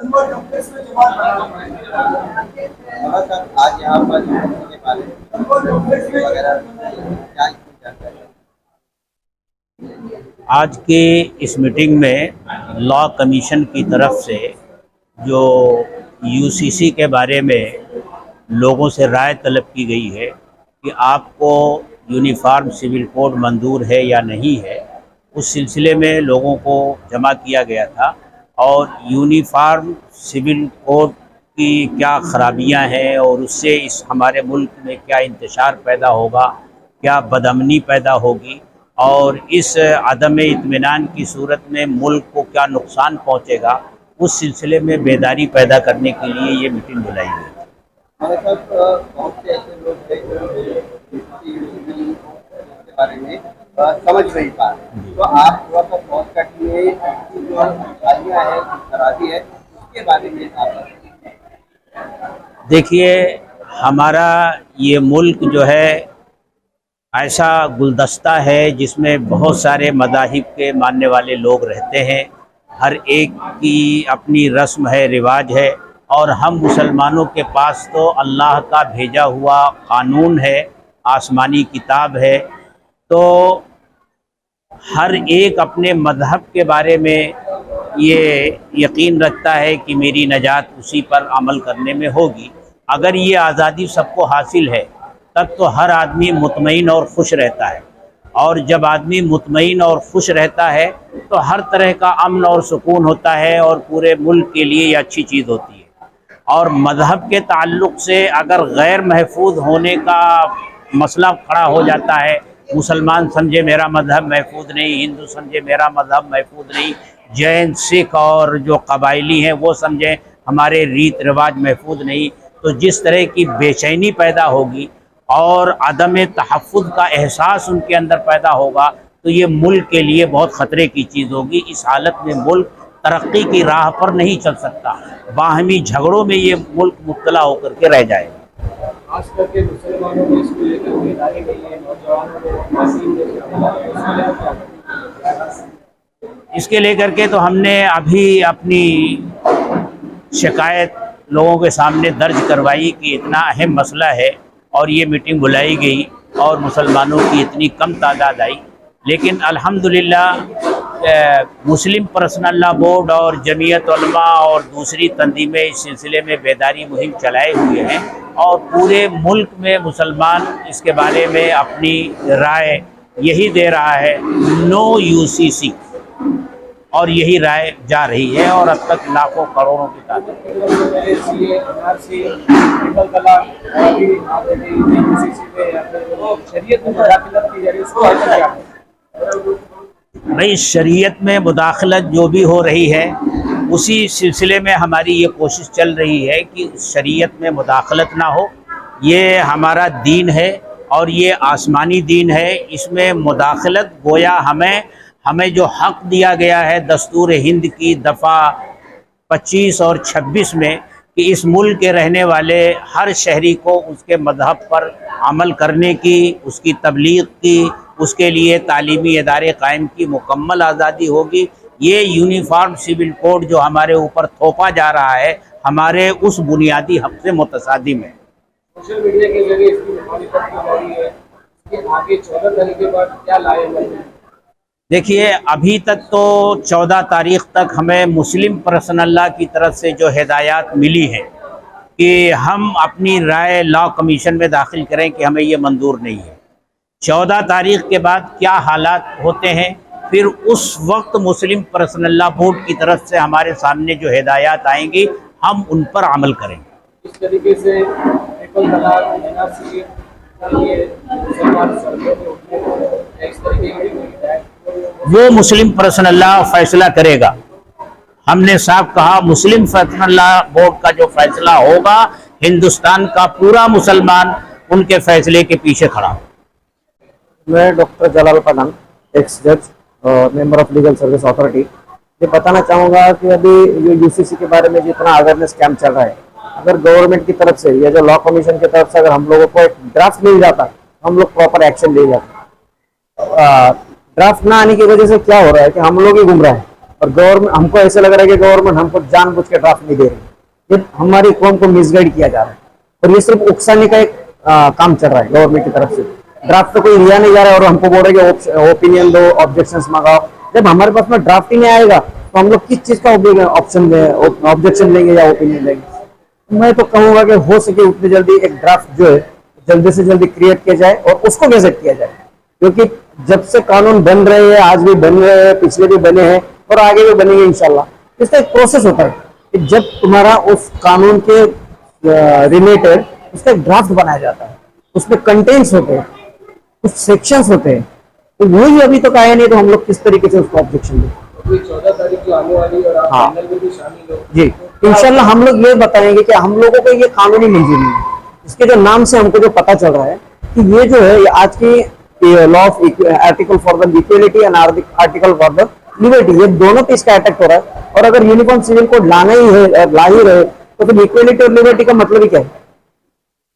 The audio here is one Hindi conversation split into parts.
आज यहाँ पर के बारे में वगैरह क्या जानकारी है? आज के इस मीटिंग में लॉ कमीशन की तरफ से जो यूसीसी के बारे में लोगों से राय तलब की गई है कि आपको यूनिफॉर्म सिविल कोड मंजूर है या नहीं है, उस सिलसिले में लोगों को जमा किया गया था और यूनिफॉर्म सिविल कोड की क्या खराबियां हैं और उससे इस हमारे मुल्क में क्या इंतशार पैदा होगा, क्या बदअमनी पैदा होगी और इस अदम इत्मीनान की सूरत में मुल्क को क्या नुकसान पहुंचेगा, उस सिलसिले में बेदारी पैदा करने के लिए ये मीटिंग बुलाई गई। हमारे साथ बहुत से ऐसे लोग हैं जो के बारे में समझ नहीं पा रहे, तो आप थोड़ा सा पहुँच करके जो खामियाँ हैं, खराबी है, उसके बारे में आप देखिए, हमारा ये मुल्क जो है ऐसा गुलदस्ता है जिसमें बहुत सारे मज़ाहिब के मानने वाले लोग रहते हैं। हर एक की अपनी रस्म है, रिवाज है और हम मुसलमानों के पास तो अल्लाह का भेजा हुआ कानून है, आसमानी किताब है। तो हर एक अपने मज़हब के बारे में ये यकीन रखता है कि मेरी नजात उसी पर अमल करने में होगी। अगर ये आज़ादी सबको हासिल है तब तो हर आदमी मुतमईन और खुश रहता है, और जब आदमी मुतमईन और खुश रहता है तो हर तरह का अमन और सुकून होता है और पूरे मुल्क के लिए ये अच्छी चीज़ होती है। और मज़हब के ताल्लुक़ से अगर गैर महफूज होने का मसला खड़ा हो जाता है, मुसलमान समझे मेरा मज़हब महफूज नहीं, हिंदू समझे मेरा मज़हब महफूज नहीं, जैन सिख और जो कबायली हैं वो समझें हमारे रीत रिवाज महफूज नहीं, तो जिस तरह की बेचैनी पैदा होगी और अदम तहफ़्फ़ुज़ का एहसास उनके अंदर पैदा होगा तो ये मुल्क के लिए बहुत ख़तरे की चीज़ होगी। इस हालत में मुल्क तरक्की की राह पर नहीं चल सकता, बाहमी झगड़ों में ये मुल्क मुब्तला होकर के रह जाएगा। खास करके मुसलमानों को इसको लेकर बेदारी नहीं है, नौजवानों को इसके लेकर के तो हमने अभी अपनी शिकायत लोगों के सामने दर्ज करवाई कि इतना अहम मसला है और ये मीटिंग बुलाई गई और मुसलमानों की इतनी कम तादाद आई। लेकिन अल्हम्दुलिल्लाह मुस्लिम पर्सनल लॉ बोर्ड और जमीयत उलमा और दूसरी तंजीमें इस सिलसिले में बेदारी मुहिम चलाए हुए हैं और पूरे मुल्क में मुसलमान इसके बारे में अपनी राय यही दे रहा है, नो यूसीसी, और यही राय जा रही है और अब तक लाखों करोड़ों की तादाद। भाई, शरीयत में मुदाखलत जो भी हो रही है उसी सिलसिले में हमारी ये कोशिश चल रही है कि शरीयत में मुदाखलत ना हो। ये हमारा दीन है और ये आसमानी दीन है, इसमें मुदाखलत गोया हमें जो हक़ दिया गया है दस्तूर हिंद की दफ़ा 25 और 26 में कि इस मुल्क के रहने वाले हर शहरी को उसके मज़हब पर अमल करने की, उसकी तबलीग की, उसके लिए तालीमी इदारे कायम की मुकम्मल आज़ादी होगी। ये यूनिफॉर्म सिविल कोड जो हमारे ऊपर थोपा जा रहा है हमारे उस बुनियादी हक़ से मुतसादिम है। सोशल मीडिया के जरिए इसकी मुखालिफत की जा रही है, इसके आगे 14 तारीख के बाद क्या लाएगा? देखिए, अभी तक तो 14 तारीख़ तक हमें मुस्लिम पर्सनल लॉ की तरफ से जो हिदायत मिली हैं कि हम अपनी राय लॉ कमीशन में दाखिल करें कि हमें ये मंजूर नहीं है। 14 तारीख़ के बाद क्या हालात होते हैं फिर उस वक्त मुस्लिम पर्सनल लॉ बोर्ड की तरफ से हमारे सामने जो हिदायत आएंगी हम उन पर अमल करेंगे। इस तरीके से ट्रिपल तलाक, एनआरसी वो मुस्लिम पर्सनल लॉ फैसला करेगा। हमने साफ कहा, मुस्लिम पर्सनल लॉ बोर्ड का जो फैसला होगा हिंदुस्तान का पूरा मुसलमान उनके फैसले के पीछे खड़ा। मैं डॉक्टर जलाल पठान, एक्स जज और member of legal service authority, ये बताना चाहूँगा कि अभी ये यूसीसी के बारे में जितना अवेयरनेस कैंप चल रहा है, अगर गवर्नमेंट की तरफ से या जो लॉ कमीशन की तरफ से अगर हम लोगों को एक ड्राफ्ट मिल जाता हम लोग प्रॉपर एक्शन ले जाते। ड्राफ्ट ना आने की वजह से क्या हो रहा है कि हम लोग ही घूम रहे हैं, और गवर्नमेंट हमको ऐसा लग रहा है कि गवर्नमेंट हमको जानबूझ के ड्राफ्ट नहीं दे रही, ये हमारी कौम को मिसगाइड किया जा रहा है और ये सिर्फ उकसाने का एक काम चल रहा है गवर्नमेंट की तरफ से। ड्राफ्ट तो कोई लिया नहीं जा रहा है और हमको बोल रहे कि ओपिनियन दो, ऑब्जेक्शंस मंगाओ। जब हमारे पास में ड्राफ्ट ही नहीं आएगा तो हम लोग किस चीज का ऑब्जेक्शन देंगे या ओपिनियन देंगे। मैं तो कहूंगा कि हो सके उतनी जल्दी एक ड्राफ्ट जो है जल्दी से जल्दी क्रिएट किया जाए और उसको गैजेट किया जाए, क्योंकि जब से कानून बन रहे हैं, आज भी बन रहे हैं, पिछले भी बने हैं और आगे भी बनेंगे इंशाल्लाह। इसका एक प्रोसेस होता है कि जब तुम्हारा उस कानून के रिलेटेड उसका एक ड्राफ्ट बनाया जाता है, उसमें कंटेंट्स होते हैं, कुछ सेक्शंस होते हैं, तो वही अभी तक आया नहीं, तो हम लोग किस तरीके से उसको ऑब्जेक्शन दें। 14 तारीख जो आने वाली और आप हाँ। पैनल में भी शामिल हो जी इंशाल्लाह हम लोग ये बताएंगे कि हम लोगों को ये कानूनी मंजूरी है। इसके जो नाम से हमको जो पता चल रहा है कि ये जो है ये आज की law of article for the equality and article for the liberty, ये दोनों पे इसका अटैक हो रहा है। और अगर यूनिफॉर्म सिविल कोड लाना ही है, ला ही रहे, तो फिर इक्वलिटी और लिबर्टी का मतलब ही क्या है?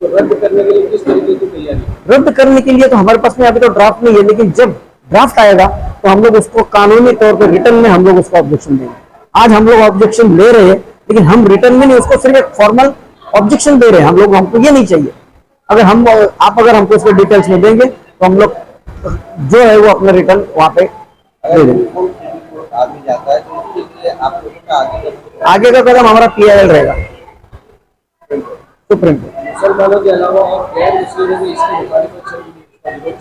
तो रद्द करने के लिए किस तरीके की तैयारी? रद्द करने के लिए तो हमारे पास में अभी तो ड्राफ्ट नहीं है, लेकिन जब ड्राफ्ट आएगा तो हम लोग उसको कानूनी तौर पर रिटर्न में हम लोग उसको ऑब्जेक्शन देंगे। आज हम लोग ऑब्जेक्शन ले रहे हैं, लेकिन हम रिटर्न में नहीं, उसको सिर्फ एक फॉर्मल ऑब्जेक्शन दे रहे हैं। हम लोग, हमको ये नहीं चाहिए। अगर अगर हमको इसके डिटेल्स में देंगे तो हम लोग जो है वो अपना रिटर्न वहाँ पे दे देंगे। आगे जाता है तो इसके लिए आप लोगों का आगे का कदम हमारा PIL रहेगा, सुप्रीम कोर्ट। मुसलमानों के अलावा और गैर मुस्लिमों भी इसके मुखालिफत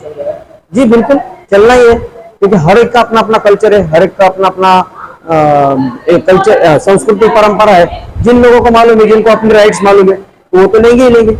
चल रहा है। जी बिल्कुल चलना ही है, क्योंकि हर एक का अपना अपना कल्चर है, हर एक का अपना अपना एक कल्चर, संस्कृति, परंपरा है। जिन लोगों को मालूम है, जिनको अपने राइट्स मालूम है, तो वो तो लेंगे ही लेंगे।